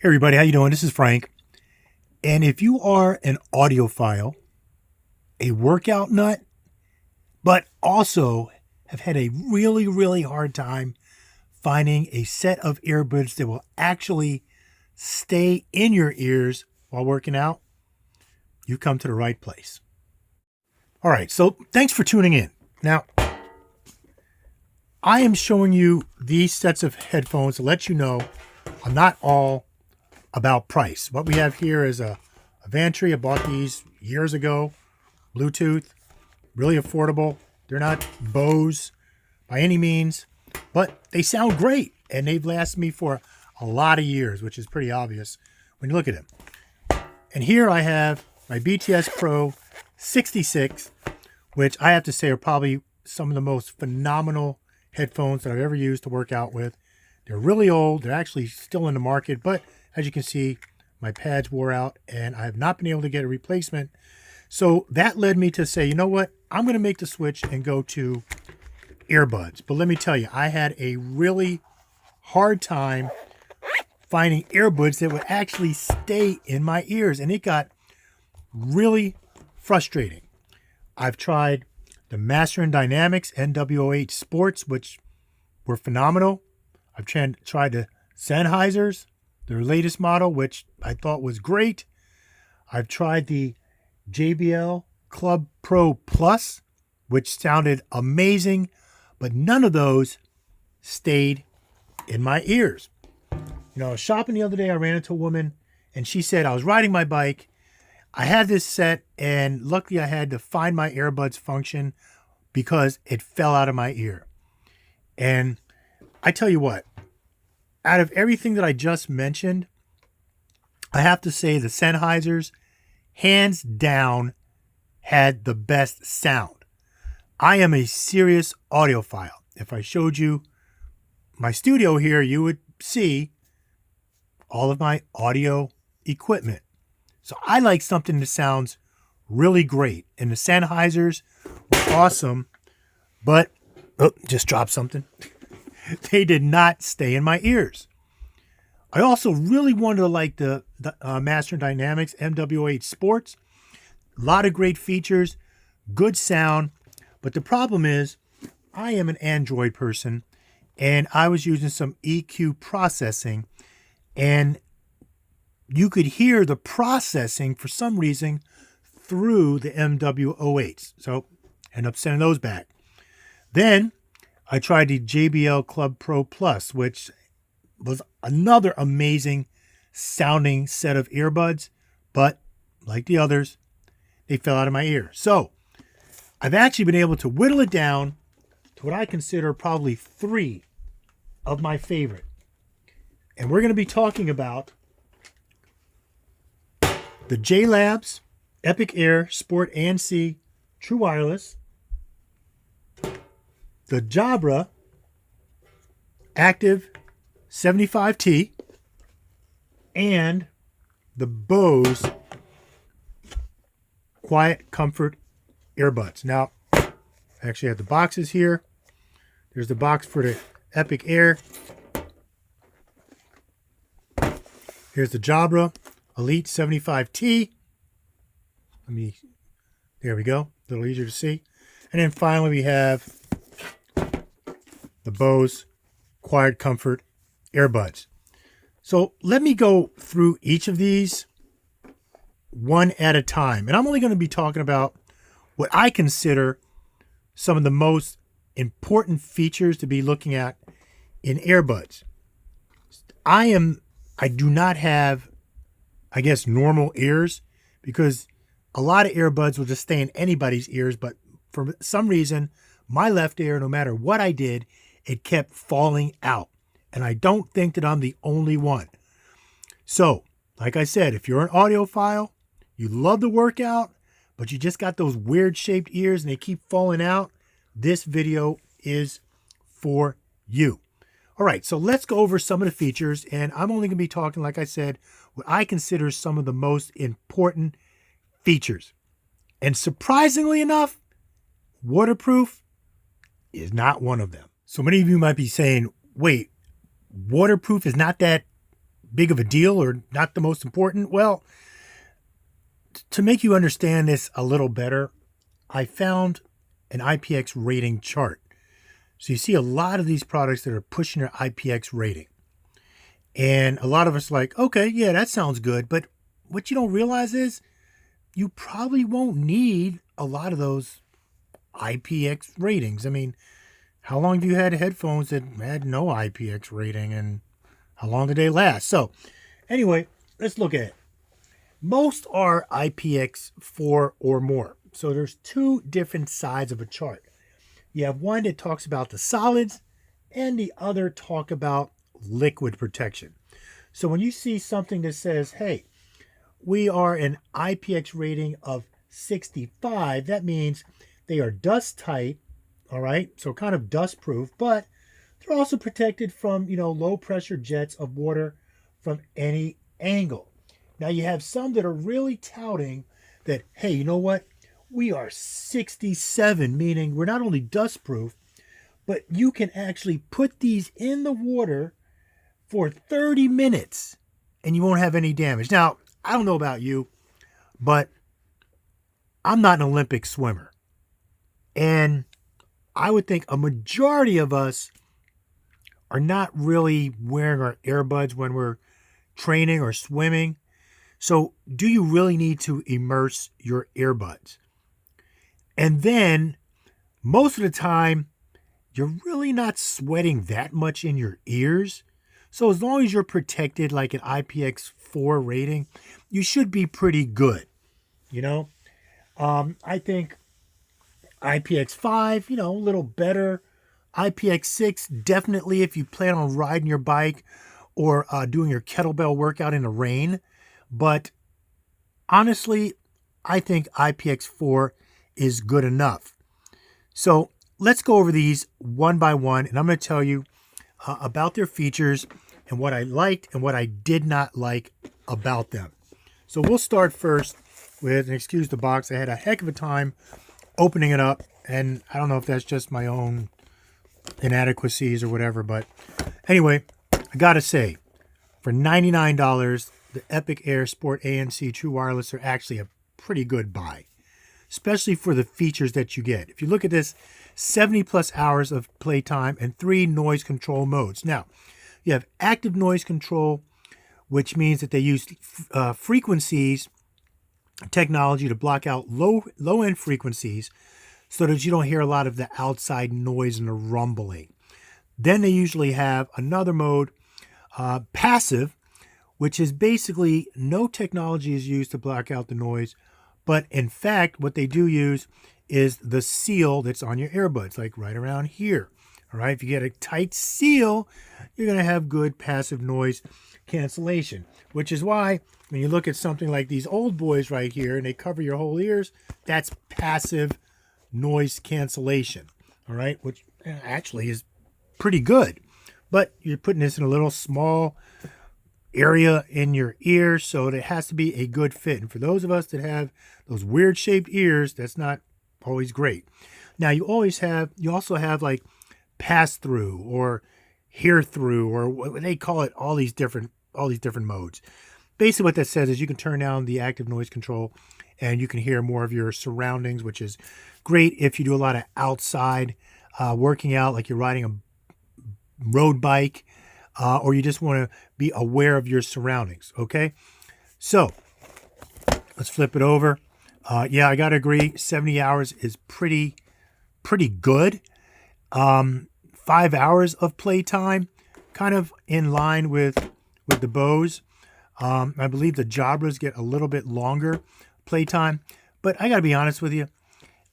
Hey everybody, how you doing? This is Frank. And if you are an audiophile, a workout nut, but also have had a really hard time finding a set of earbuds that will actually stay in your ears while working out, you come to the right place. All right, so thanks for tuning in. Now, I am showing you these sets of headphones to let you know I'm not all about price. What we have here is a Vantry. I bought these years ago. Bluetooth, really affordable. They're not Bose by any means, but they sound great and they've lasted me for a lot of years, which is pretty obvious when you look at them. And here I have my BTS Pro 66, which I have to say are probably some of the most phenomenal headphones that I've ever used to work out with. They're really old. They're actually still in the market, but as you can see, my pads wore out and I have not been able to get a replacement. So that led me to say, you know what? I'm going to make the switch and go to earbuds. But let me tell you, I had a really hard time finding earbuds that would actually stay in my ears, and it got really frustrating. I've tried the Master and Dynamics NW08 Sports, which were phenomenal. I've tried the Seinheisers, their latest model, which I thought was great. I've tried the JBL Club Pro Plus, which sounded amazing, but none of those stayed in my ears. You know, I was shopping the other day, I ran into a woman and she said, I was riding my bike. I had this set and luckily I had to find my earbuds function because it fell out of my ear. And I tell you what, out of everything that I just mentioned, I have to say the Sennheisers, hands down, had the best sound. I am a serious audiophile. If I showed you my studio here, you would see all of my audio equipment. So I like something that sounds really great. And the Sennheisers were awesome, but just dropped something. They did not stay in my ears. I also really wanted to like the Master Dynamics MW8 Sports. A lot of great features, good sound. But the problem is I am an Android person and I was using some EQ processing and you could hear the processing for some reason through the MW08s. So I ended up sending those back. Then I tried the JBL Club Pro Plus, which was another amazing sounding set of earbuds, but like the others, they fell out of my ear. So I've actually been able to whittle it down to what I consider probably 3 of my favorite. And we're going to be talking about the Jlabs Epic Air Sport ANC True Wireless, the Jabra Active 75T, and the Bose QuietComfort earbuds. Now, I actually have the boxes here. There's the box for the Epic Air. Here's the Jabra Elite 75T. There we go. A little easier to see. And then finally we have the Bose QuietComfort earbuds. So let me go through each of these one at a time. And I'm only going to be talking about what I consider some of the most important features to be looking at in earbuds. I do not have, I guess, normal ears because a lot of earbuds will just stay in anybody's ears. But for some reason, my left ear, no matter what I did, it kept falling out. And I don't think that I'm the only one. So, like I said, if you're an audiophile, you love the workout, but you just got those weird shaped ears and they keep falling out, this video is for you. All right, so let's go over some of the features. And I'm only going to be talking, like I said, what I consider some of the most important features. And surprisingly enough, waterproof is not one of them. So many of you might be saying, wait, waterproof is not that big of a deal or not the most important? Well, to make you understand this a little better, I found an Ipx rating chart. So you see a lot of these products that are pushing their Ipx rating. And a lot of us are like, okay, yeah, that sounds good. But what you don't realize is you probably won't need a lot of those Ipx ratings. I mean, how long have you had headphones that had no Ipx rating, and how long did they last? So anyway, let's look at it. Most are IPX4 or more. So there's two different sides of a chart. You have one that talks about the solids and the other talk about liquid protection. So when you see something that says, hey, we are an IPX rating of 65, that means they are dust tight, all right? So kind of dust proof, but they're also protected from, low pressure jets of water from any angle. Now you have some that are really touting that, hey, you know what? We are 67, meaning we're not only dust proof, but you can actually put these in the water for 30 minutes and you won't have any damage. Now, I don't know about you, but I'm not an Olympic swimmer. And I would think a majority of us are not really wearing our earbuds when we're training or swimming. So do you really need to immerse your earbuds? And then most of the time, you're really not sweating that much in your ears. So as long as you're protected like an IPX4 rating, you should be pretty good. I think IPX5, a little better. IPX6, definitely if you plan on riding your bike or doing your kettlebell workout in the rain. But honestly, I think IPX4 is good enough. So let's go over these one by one, and I'm going to tell you about their features and what I liked and what I did not like about them. So we'll start first with, and excuse the box, I had a heck of a time opening it up, and I don't know if that's just my own inadequacies or whatever, but anyway, I gotta say, for $99, the Epic Air Sport ANC True Wireless are actually a pretty good buy, especially for the features that you get. If you look at this, 70 plus hours of playtime and 3 noise control modes. Now, you have active noise control, which means that they use frequencies technology to block out low-end frequencies so that you don't hear a lot of the outside noise and the rumbling. Then they usually have another mode, passive, which is basically no technology is used to block out the noise, but in fact, what they do use is the seal that's on your earbuds, like right around here. All right, if you get a tight seal, you're going to have good passive noise cancellation, which is why when you look at something like these old boys right here and they cover your whole ears, that's passive noise cancellation. All right, which actually is pretty good. But you're putting this in a little small area in your ear, so it has to be a good fit. And for those of us that have those weird shaped ears, that's not always great. Now you also have like pass through or hear through, or what they call it, all these different modes. Basically what that says is you can turn down the active noise control and you can hear more of your surroundings, which is great if you do a lot of outside working out, like you're riding a road bike, or you just want to be aware of your surroundings. Okay, so let's flip it over. Yeah, I gotta agree, 70 hours is pretty good. 5 hours of playtime, kind of in line with the Bose. I believe the Jabras get a little bit longer playtime, but I gotta be honest with you,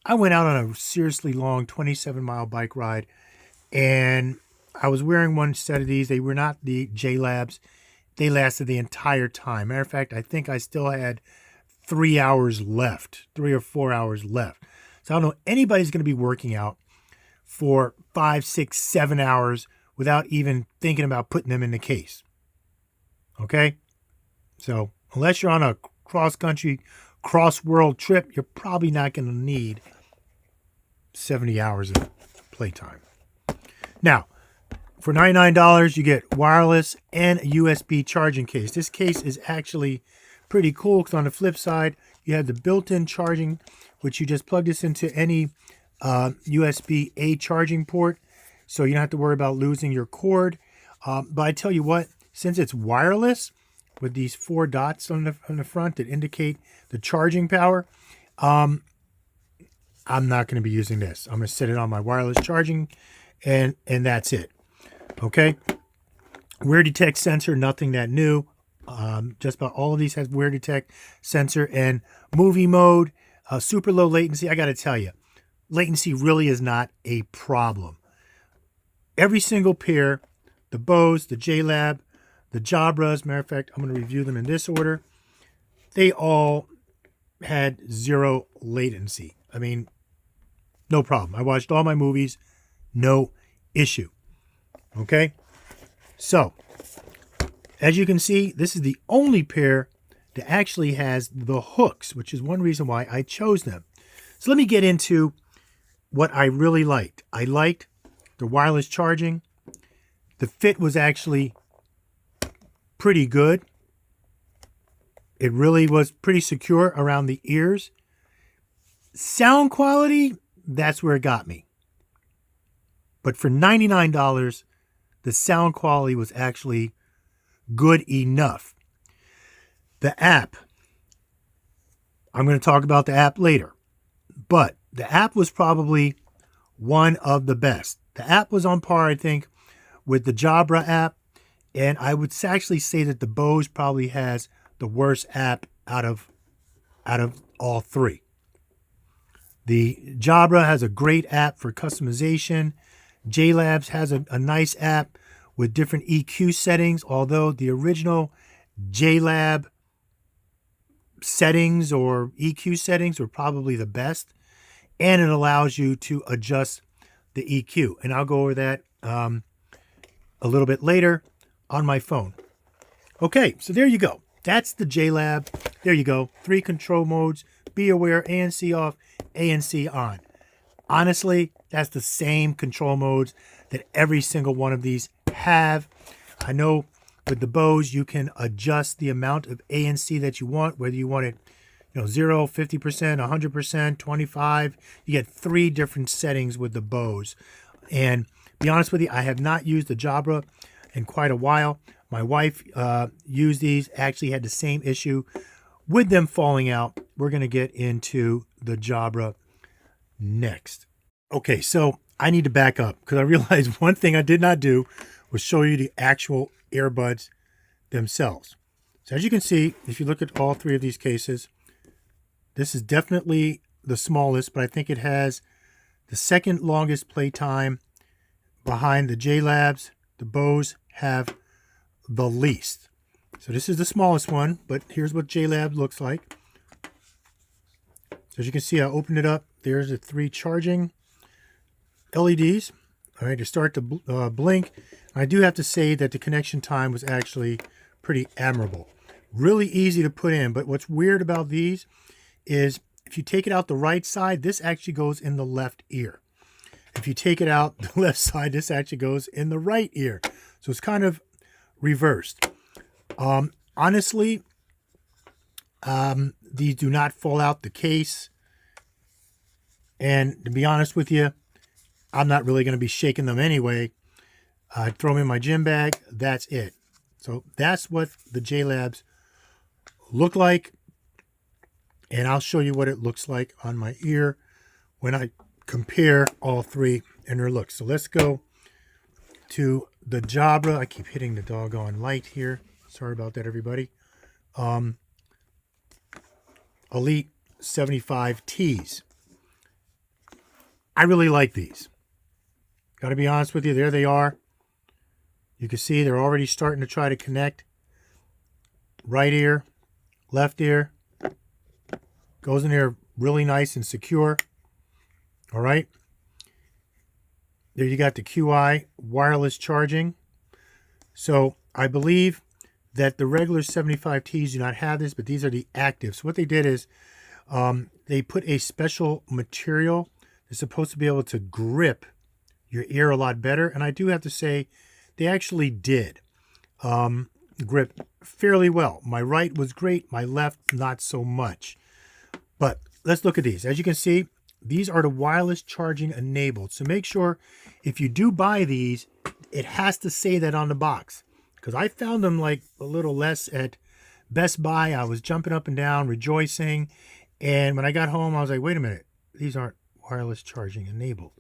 I went out on a seriously long 27-mile bike ride, and I was wearing one set of these. They were not the Jlabs. They lasted the entire time. Matter of fact, I think I still had 3 hours left, 3 or 4 hours left. So I don't know anybody's going to be working out for 5, 6, 7 hours without even thinking about putting them in the case. Okay? So unless you're on a cross-country, cross-world trip, you're probably not going to need 70 hours of playtime. Now, For $99, you get wireless and a USB charging case. This case is actually pretty cool because on the flip side, you have the built-in charging, which you just plug this into any USB-A charging port, so you don't have to worry about losing your cord. But I tell you what, since it's wireless with these 4 dots on the front that indicate the charging power, I'm not going to be using this. I'm going to set it on my wireless charging, and that's it. Okay. Wear detect sensor, nothing that new. Just about all of these has wear detect sensor and movie mode. Super low latency. I got to tell you, latency really is not a problem. Every single pair, the Bose, the Jlab, the Jabras, matter of fact, I'm going to review them in this order. They all had 0 latency. I mean, no problem. I watched all my movies, no issue. Okay, so as you can see, this is the only pair that actually has the hooks, which is one reason why I chose them. So let me get into what I really liked. I liked the wireless charging. The fit was actually pretty good. It really was pretty secure around the ears. Sound quality, that's where it got me. But for $99, the sound quality was actually good enough. The app, I'm going to talk about the app later, but the app was probably one of the best. The app was on par, I think, with the Jabra app, and I would actually say that the Bose probably has the worst app out of all 3. The Jabra has a great app for customization. Jlabs has a nice app with different EQ settings, although the original Jlab settings or EQ settings were probably the best, and it allows you to adjust the EQ. And I'll go over that a little bit later on my phone. Okay, so there you go. That's the Jlab. There you go. 3 control modes. Be aware, ANC off, ANC on. Honestly, that's the same control modes that every single one of these have. I know with the Bose, you can adjust the amount of ANC that you want, whether you want it, 0, 50%, 100%, 25. You get 3 different settings with the Bose. And be honest with you, I have not used the Jabra in quite a while. My wife used these, actually had the same issue with them falling out. We're going to get into the Jabra next. Okay, so I need to back up because I realized one thing I did not do was show you the actual earbuds themselves. So as you can see, if you look at all 3 of these cases, this is definitely the smallest, but I think it has the second longest play time behind the Jlabs. The Bose have the least. So this is the smallest one, but here's what Jlab looks like. So as you can see, I opened it up. There's the 3 charging LEDs. All right, to start to blink. I do have to say that the connection time was actually pretty admirable. Really easy to put in, but what's weird about these is if you take it out the right side, this actually goes in the left ear. If you take it out the left side, this actually goes in the right ear. So it's kind of reversed. Honestly, these do not fall out the case. And to be honest with you, I'm not really going to be shaking them anyway. I throw them in my gym bag. That's it. So that's what the Jlabs look like. And I'll show you what it looks like on my ear when I compare all 3 in their looks. So let's go to the Jabra. I keep hitting the doggone light here. Sorry about that, everybody. Elite 75Ts. I really like these. Got to be honest with you. There they are. You can see they're already starting to try to connect. Right ear, left ear. Goes in there really nice and secure. All right. There you got the QI wireless charging. So I believe that the regular 75Ts do not have this, but these are the active. So what they did is they put a special material that's supposed to be able to grip your ear a lot better. And I do have to say they actually did grip fairly well. My right was great, my left not so much. But let's look at these. As you can see, these are the wireless charging enabled. So make sure if you do buy these, it has to say that on the box. Because I found them like a little less at Best Buy. I was jumping up and down, rejoicing. And when I got home, I was like, wait a minute, these aren't wireless charging enabled.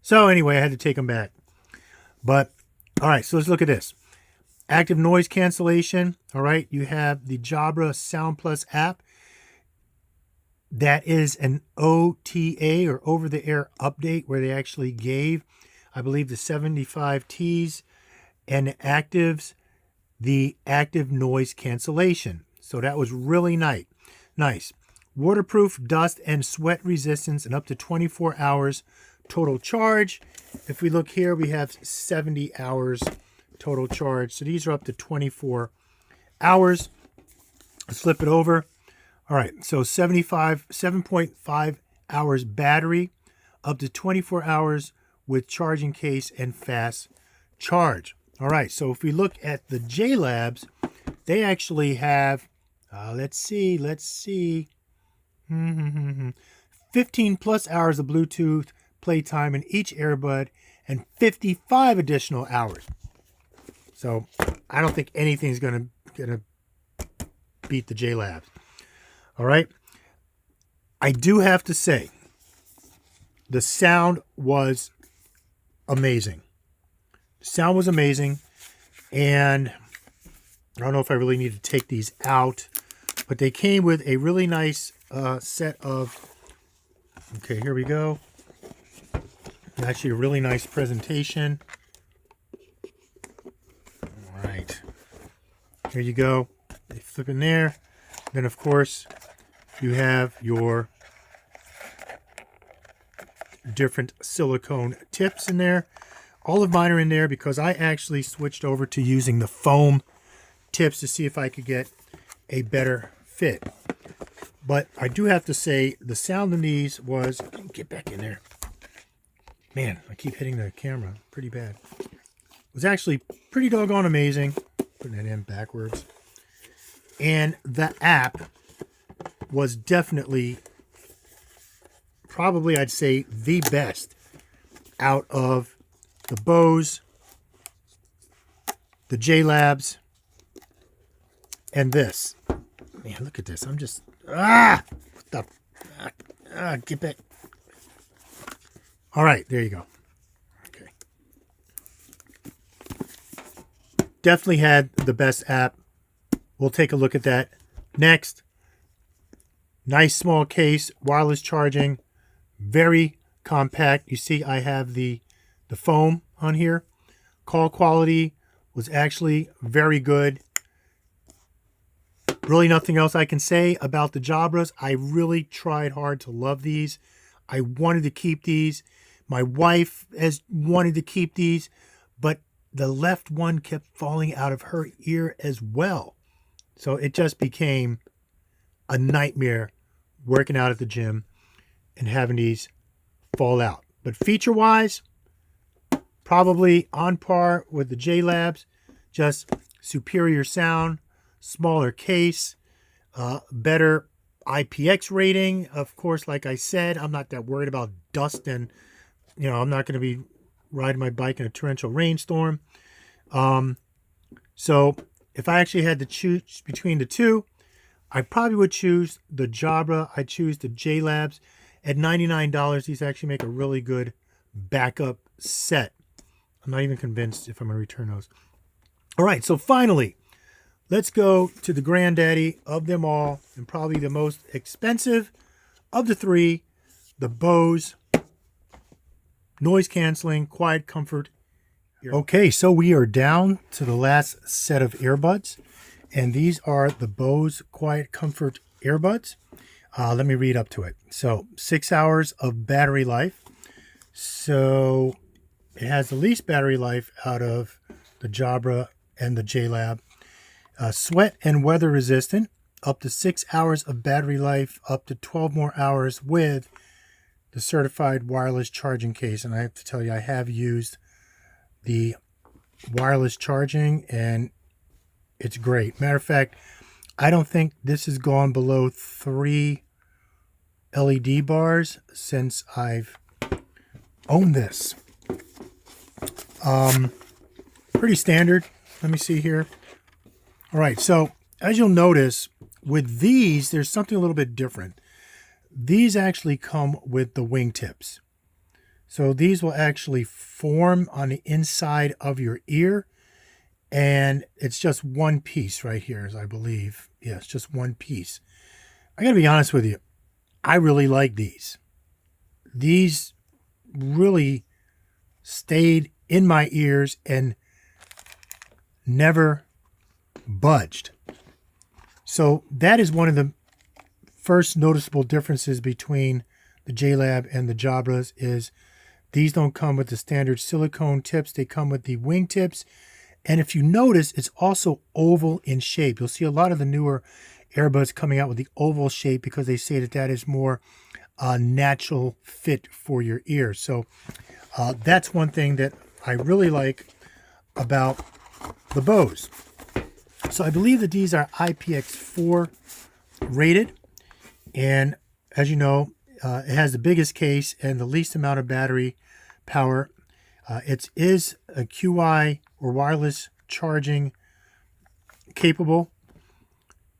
So anyway, I had to take them back. But, all right, so let's look at this. Active noise cancellation. All right, you have the Jabra Sound Plus app. That is an OTA, or over-the-air update, where they actually gave, I believe, the 75Ts and the actives, the active noise cancellation. So that was really nice. Waterproof, dust, and sweat resistance, and up to 24 hours total charge. If we look here, we have 70 hours total charge. So these are up to 24 hours. Let's flip it over. All right, so 7.5 hours battery, up to 24 hours with charging case and fast charge. All right, so if we look at the Jlabs, they actually have, let's see, 15 plus hours of Bluetooth playtime in each earbud and 55 additional hours. So I don't think anything's gonna beat the Jlabs. All right. I do have to say, the sound was amazing. The sound was amazing. And I don't know if I really need to take these out, but they came with a really nice set of, okay, here we go. Actually, a really nice presentation. All right. Here you go. They flip in there. Then, of course, you have your different silicone tips in there. All of mine are in there because I actually switched over to using the foam tips to see if I could get a better fit. But I do have to say, the sound in these was, get back in there. Man, I keep hitting the camera pretty bad. It was actually pretty doggone amazing. Putting that in backwards. And the app was definitely, probably I'd say, the best out of the Bose, the Jlabs, and this. Man, look at this. I'm just, what the, get back. All right, there you go. Okay. Definitely had the best app. We'll take a look at that next. Nice small case, wireless charging, very compact. You see I have the foam on here. Call quality was actually very good. Really nothing else I can say about the Jabras. I really tried hard to love these. I wanted to keep these. My wife has wanted to keep these, but the left one kept falling out of her ear as well. So it just became a nightmare working out at the gym and having these fall out. But feature-wise, probably on par with the Jlabs, just superior sound, smaller case, better IPX rating. Of course, like I said, I'm not that worried about dust, and I'm not going to be riding my bike in a torrential rainstorm. So if I actually had to choose between the two, I probably would choose the Jabra. I'd choose the Jlabs. At $99, these actually make a really good backup set. I'm not even convinced if I'm going to return those. All right, so finally, let's go to the granddaddy of them all, and probably the most expensive of the three, the Bose noise canceling QuietComfort. Okay, so we are down to the last set of earbuds, and these are the Bose QuietComfort earbuds. Let me read up to it. So 6 hours of battery life. So it has the least battery life out of the Jabra and the Jlab. Sweat and weather resistant, up to 6 hours of battery life, up to 12 more hours with the certified wireless charging case. And I have to tell you, I have used the wireless charging, and it's great. Matter of fact, I don't think this has gone below 3 LED bars since I've owned this. Pretty standard. Let me see here. All right, so as you'll notice, with these, there's something a little bit different. These actually come with the wingtips. So these will actually form on the inside of your ear, and it's just one piece right here, as I believe. Yeah, it's just one piece. I gotta be honest with you. I really like these. These really stayed in my ears and never budged. So that is one of the first noticeable differences between the Jlab and the Jabras is these don't come with the standard silicone tips. They come with the wing tips. And if you notice, it's also oval in shape. You'll see a lot of the newer earbuds coming out with the oval shape because they say that that is more natural fit for your ear. So that's one thing that I really like about the Bose. So I believe that these are IPX4 rated. And as you know, it has the biggest case and the least amount of battery power. It is a QI or wireless charging capable.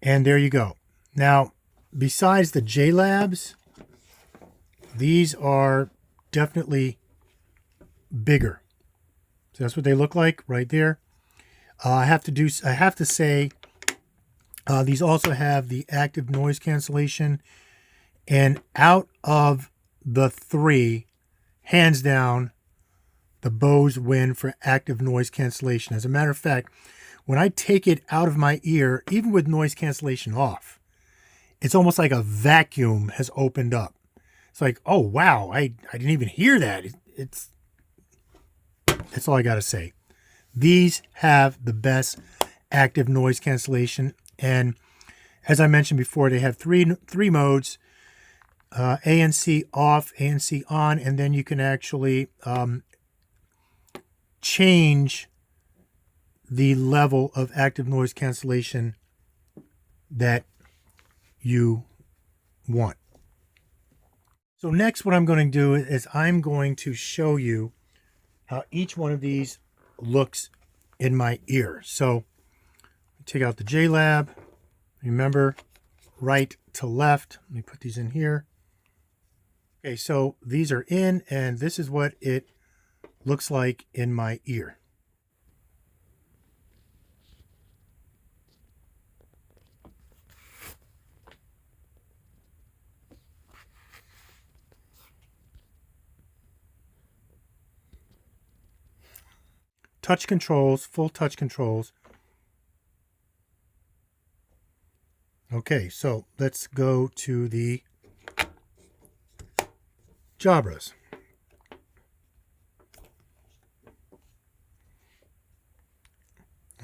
And there you go. Now, besides the Jlabs, these are definitely bigger. So that's what they look like right there. I have to say, these also have the active noise cancellation. And out of the three, hands down, the Bose win for active noise cancellation. As a matter of fact, when I take it out of my ear, even with noise cancellation off, it's almost like a vacuum has opened up. It's like, oh, wow, I didn't even hear that. That's all I got to say. These have the best active noise cancellation. And as I mentioned before, they have three modes, ANC off, ANC on, and then you can actually change the level of active noise cancellation that you want. So next what I'm going to do is I'm going to show you how each one of these looks in my ear. So take out the Jlab. Remember, right to left. Let me put these in here. Okay, so these are in, and this is what it looks like in my ear. Touch controls, full touch controls. Okay, so let's go to the Jabras.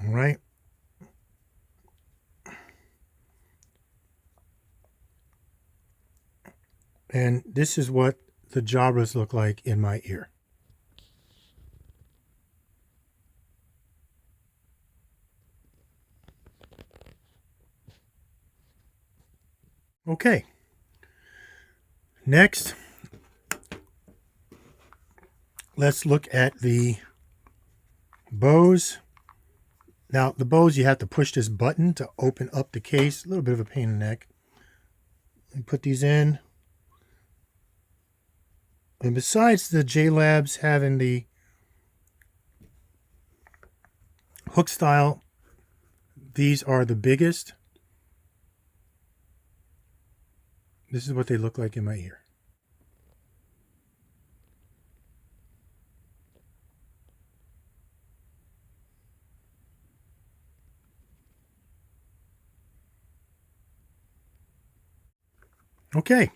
All right. And this is what the Jabras look like in my ear. Okay. Next, let's look at the Bose. Now, the Bose, you have to push this button to open up the case. A little bit of a pain in the neck. Let me put these in. And besides the Jlabs having the hook style, these are the biggest. This is what they look like in my ear. Okay,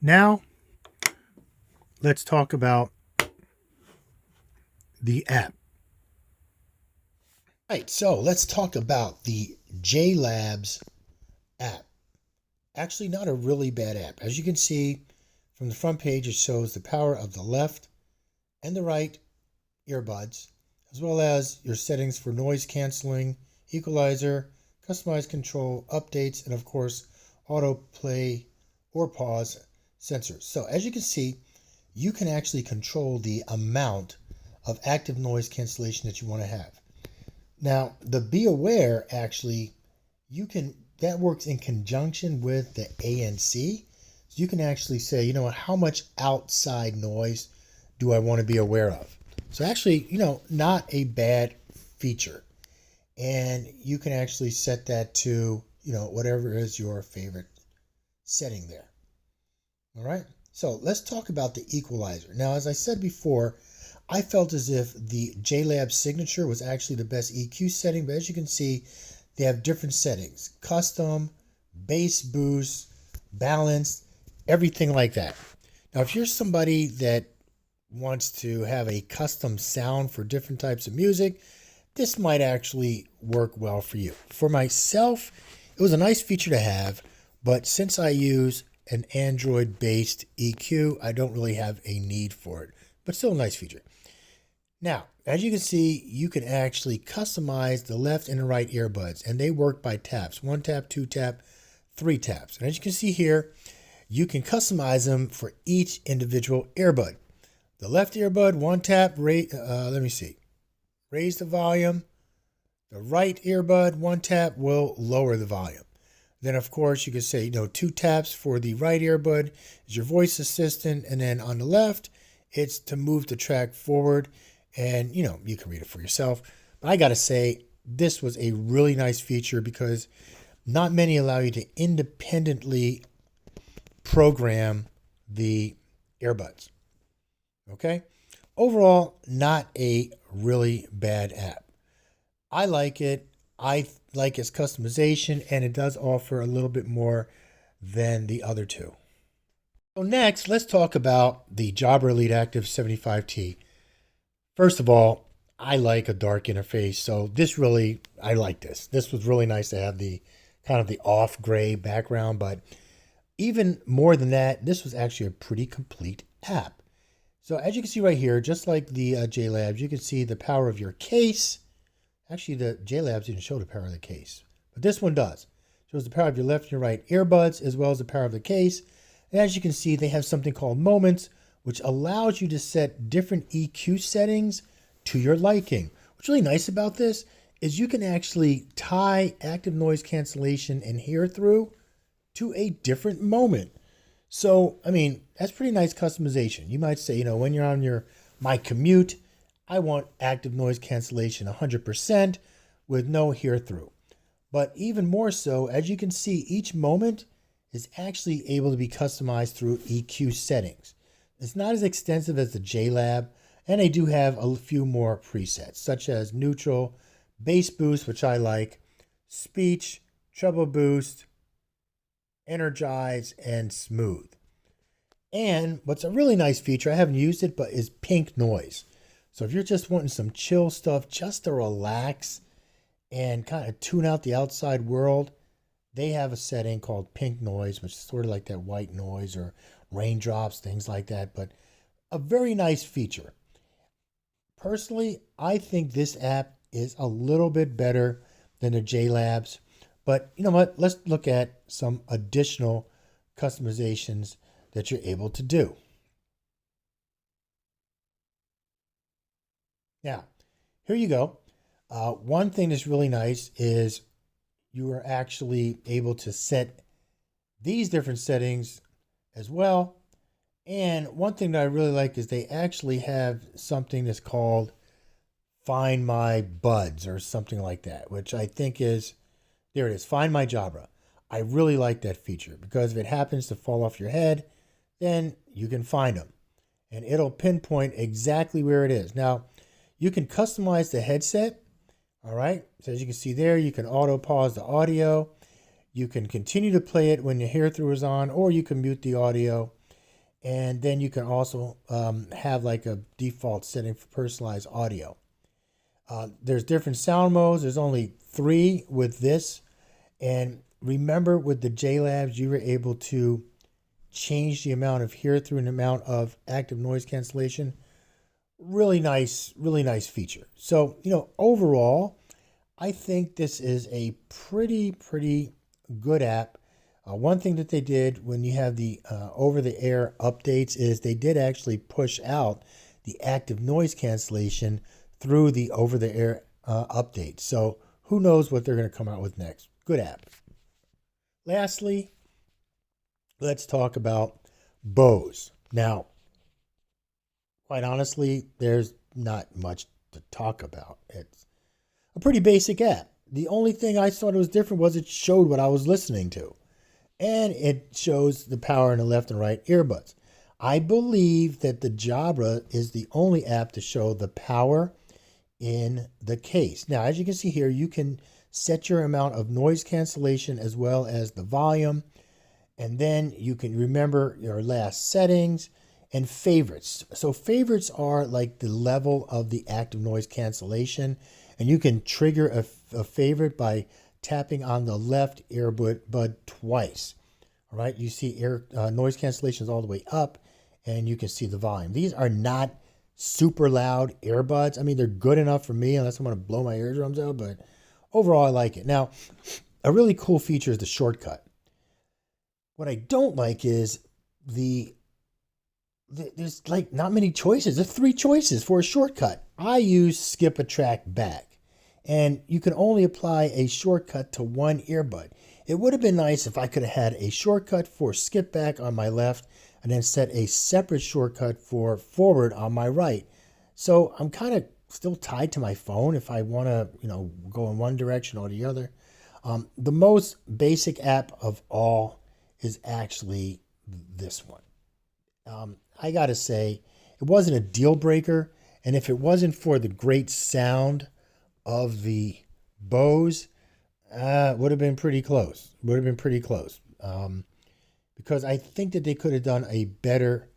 now let's talk about the app. All right, so let's talk about the Jlabs app. Actually, not a really bad app. As you can see from the front page, it shows the power of the left and the right earbuds, as well as your settings for noise canceling, equalizer, customized control, updates, and of course, auto play or pause sensors. So as you can see, you can actually control the amount of active noise cancellation that you want to have. Now, the Be Aware actually, that works in conjunction with the ANC. So you can actually say, you know, how much outside noise do I want to be aware of? So actually, you know, not a bad feature. And you can actually set that to, you know, whatever is your favorite setting there. All right. So let's talk about the equalizer. Now, as I said before, I felt as if the Jlab signature was actually the best EQ setting, but as you can see, they have different settings: custom, bass boost, balanced, everything like that. Now, if you're somebody that wants to have a custom sound for different types of music, this might actually work well for you. For myself, it was a nice feature to have, but since I use an Android-based EQ, I don't really have a need for it, but still a nice feature. Now, as you can see, you can actually customize the left and the right earbuds, and they work by taps: 1 tap, 2 tap, 3 taps. And as you can see here, you can customize them for each individual earbud. The left earbud, 1 tap, raise the volume. The right earbud, 1 tap, will lower the volume. Then, of course, you can say, 2 taps for the right earbud is your voice assistant. And then on the left, it's to move the track forward. And, you can read it for yourself. But I got to say, this was a really nice feature because not many allow you to independently program the earbuds. Okay? Overall, not a really bad app. I like it. I like its customization, and it does offer a little bit more than the other two. So next, let's talk about the Jabra Elite Active 75T. First of all, I like a dark interface, so I like this. This was really nice to have the kind of the off gray background, but even more than that, this was actually a pretty complete app. So as you can see right here, just like the Jlabs, you can see the power of your case. Actually, the Jlabs didn't show the power of the case, but this one does. It shows the power of your left and your right earbuds, as well as the power of the case. And as you can see, they have something called Moments, which allows you to set different EQ settings to your liking. What's really nice about this is you can actually tie active noise cancellation and hear through to a different moment. So, that's pretty nice customization. You might say, when you're on my commute, I want active noise cancellation 100% with no hear through. But even more so, as you can see, each moment is actually able to be customized through EQ settings. It's not as extensive as the Jlab, and they do have a few more presets, such as neutral, bass boost, which I like, speech, treble boost, energize, and smooth. And what's a really nice feature, I haven't used it, but is pink noise. So if you're just wanting some chill stuff just to relax and kind of tune out the outside world, they have a setting called pink noise, which is sort of like that white noise or raindrops, things like that, but a very nice feature. Personally, I think this app is a little bit better than the Jlabs, but you know what? Let's look at some additional customizations that you're able to do. Now, here you go. One thing that's really nice is you are actually able to set these different settings as well. And one thing that I really like is they actually have something that's called Find My Buds or something like that, which I think is, there it is, Find My Jabra. I really like that feature because if it happens to fall off your head, then you can find them and it'll pinpoint exactly where it is. Now, you can customize the headset. All right. So as you can see there, you can auto pause the audio. You can continue to play it when your hear through is on, or you can mute the audio. And then you can also have like a default setting for personalized audio. There's different sound modes. There's only 3 with this. And remember with the Jlabs, you were able to change the amount of hear through and the amount of active noise cancellation. really nice feature. So, overall, I think this is a pretty good app. One thing that they did when you have the over-the-air updates is they did actually push out the active noise cancellation through the over-the-air update. So who knows what they're going to come out with next. Good app. Lastly, let's talk about Bose. Now, quite honestly, there's not much to talk about. It's a pretty basic app. The only thing I thought it was different was it showed what I was listening to. And it shows the power in the left and right earbuds. I believe that the Jabra is the only app to show the power in the case. Now, as you can see here, you can set your amount of noise cancellation as well as the volume. And then you can remember your last settings and favorites. So favorites are like the level of the active noise cancellation. And you can trigger a favorite by tapping on the left earbud twice. All right, you see noise cancellation is all the way up, and you can see the volume. These are not super loud earbuds. I mean, they're good enough for me unless I'm going to blow my eardrums out, but overall I like it. Now, a really cool feature is the shortcut. What I don't like is there's like not many choices. There's 3 choices for a shortcut. I use skip a track back. And you can only apply a shortcut to one earbud. It would have been nice if I could have had a shortcut for skip back on my left and then set a separate shortcut for forward on my right. So I'm kind of still tied to my phone if I want to, go in one direction or the other. The most basic app of all is actually this one. I got to say, it wasn't a deal breaker. And if it wasn't for the great sound of the Bose, would have been pretty close. Because I think that they could have done a better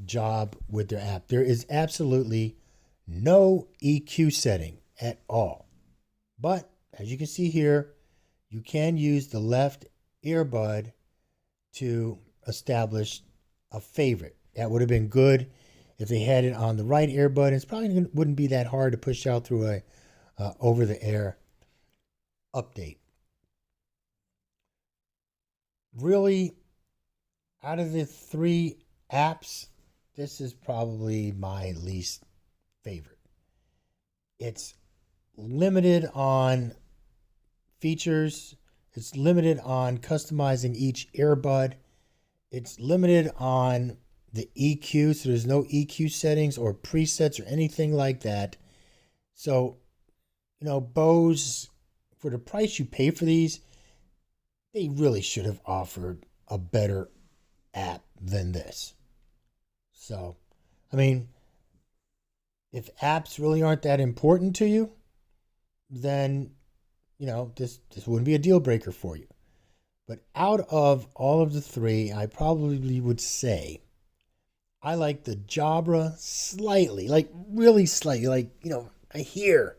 job with their app. There is absolutely no EQ setting at all. But as you can see here, you can use the left earbud to establish a favorite. That would have been good if they had it on the right earbud. It's probably wouldn't be that hard to push out through a over-the-air update. Really, out of the 3 apps, this is probably my least favorite. It's limited on features. It's limited on customizing each earbud. It's limited on the EQ, so there's no EQ settings or presets or anything like that. So, Bose, for the price you pay for these, they really should have offered a better app than this. So, I mean, if apps really aren't that important to you, then, this wouldn't be a deal breaker for you. But out of all of the 3, I probably would say I like the Jabra slightly, like really slightly, like, a hair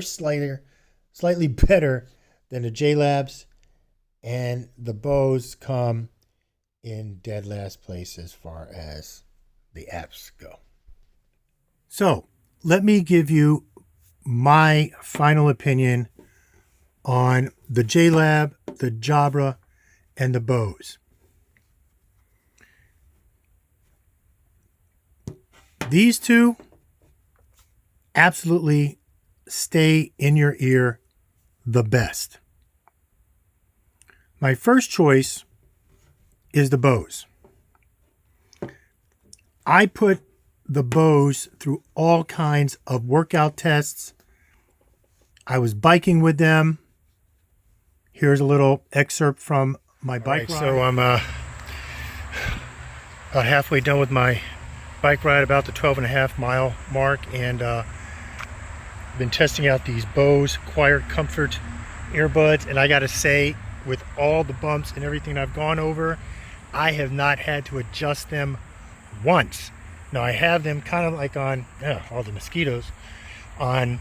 slightly better than the Jlabs, and the Bose come in dead last place as far as the apps go. So let me give you my final opinion on the Jlab, the Jabra, and the Bose. These 2 absolutely stay in your ear the best. My first choice is the Bose. I put the Bose through all kinds of workout tests. I was biking with them. Here's a little excerpt from my bike ride. So I'm about halfway done with my bike ride, about the 12.5-mile mark, and been testing out these Bose QuietComfort earbuds, and I gotta say, with all the bumps and everything I've gone over, I have not had to adjust them once. Now I have them kind of like on all the mosquitoes on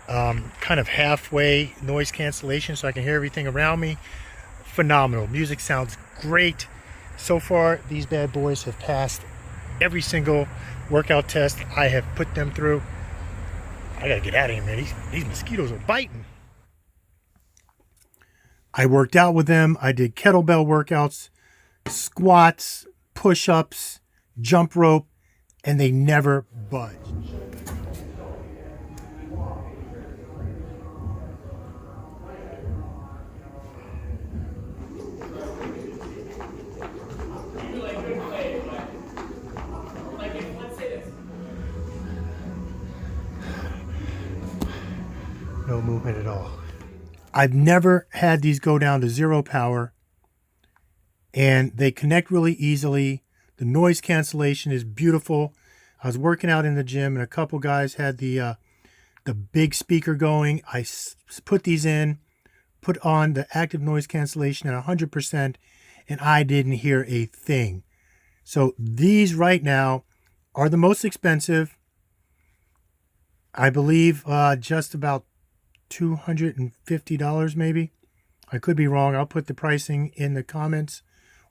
kind of halfway noise cancellation so I can hear everything around me. Phenomenal. Music sounds great. So far these bad boys have passed every single workout tests I have put them through. I gotta get out of here, man. These mosquitoes are biting. I worked out with them. I did kettlebell workouts, squats, push-ups, jump rope, and they never budged. No movement at all. I've never had these go down to 0 power, and they connect really easily. The noise cancellation is beautiful. I was working out in the gym, and a couple guys had the big speaker going. I put these in, put on the active noise cancellation at 100%, and I didn't hear a thing. So these right now are the most expensive. I believe just about $250 maybe. I could be wrong. I'll put the pricing in the comments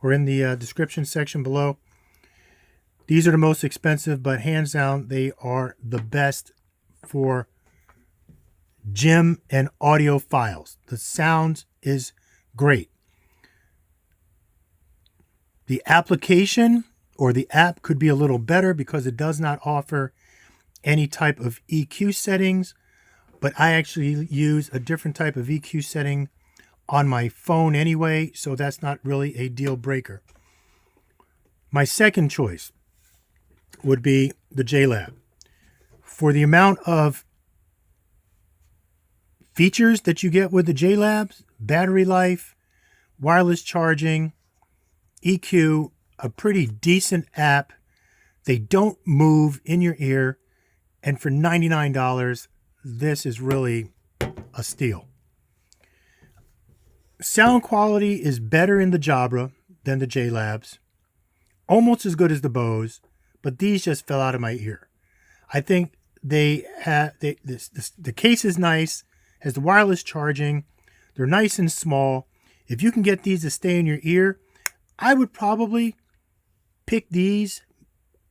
or in the description section below. These are the most expensive, but hands down, they are the best for gym and audio files. The sound is great. The application or the app could be a little better because it does not offer any type of EQ settings, but I actually use a different type of EQ setting on my phone anyway, so that's not really a deal breaker. My second choice would be the Jlab. For the amount of features that you get with the Jlabs, battery life, wireless charging, EQ, a pretty decent app. They don't move in your ear, and for $99, this is really a steal. Sound quality is better in the Jabra than the Jlabs. Almost as good as the Bose, but these just fell out of my ear. I think the case is nice, has the wireless charging. They're nice and small. If you can get these to stay in your ear, I would probably pick these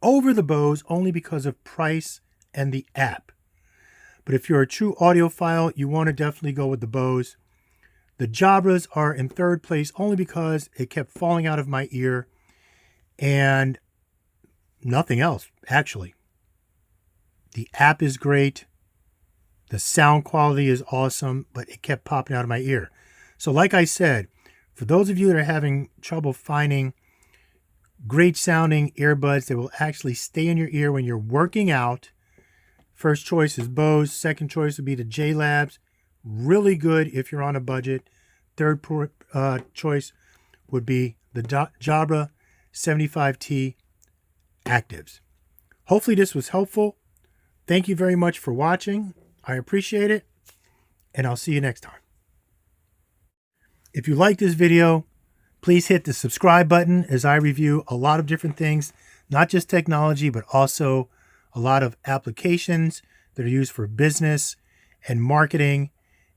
over the Bose only because of price and the app. But if you're a true audiophile, you want to definitely go with the Bose. The Jabras are in third place only because it kept falling out of my ear and nothing else, actually. The app is great. The sound quality is awesome, but it kept popping out of my ear. So like I said, for those of you that are having trouble finding great sounding earbuds that will actually stay in your ear when you're working out, first choice is Bose. Second choice would be the Jlabs. Really good if you're on a budget. Third choice would be the Jabra 75T Actives. Hopefully this was helpful. Thank you very much for watching. I appreciate it, and I'll see you next time. If you like this video, please hit the subscribe button as I review a lot of different things, not just technology, but also a lot of applications that are used for business and marketing.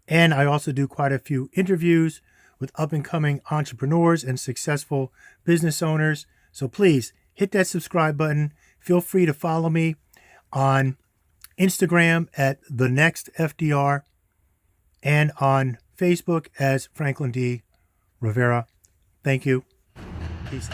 And I also do quite a few interviews with up-and-coming entrepreneurs and successful business owners. So please hit that subscribe button. Feel free to follow me on Instagram at The Next FDR and on Facebook as Franklin D. Rivera. Thank you. Peace.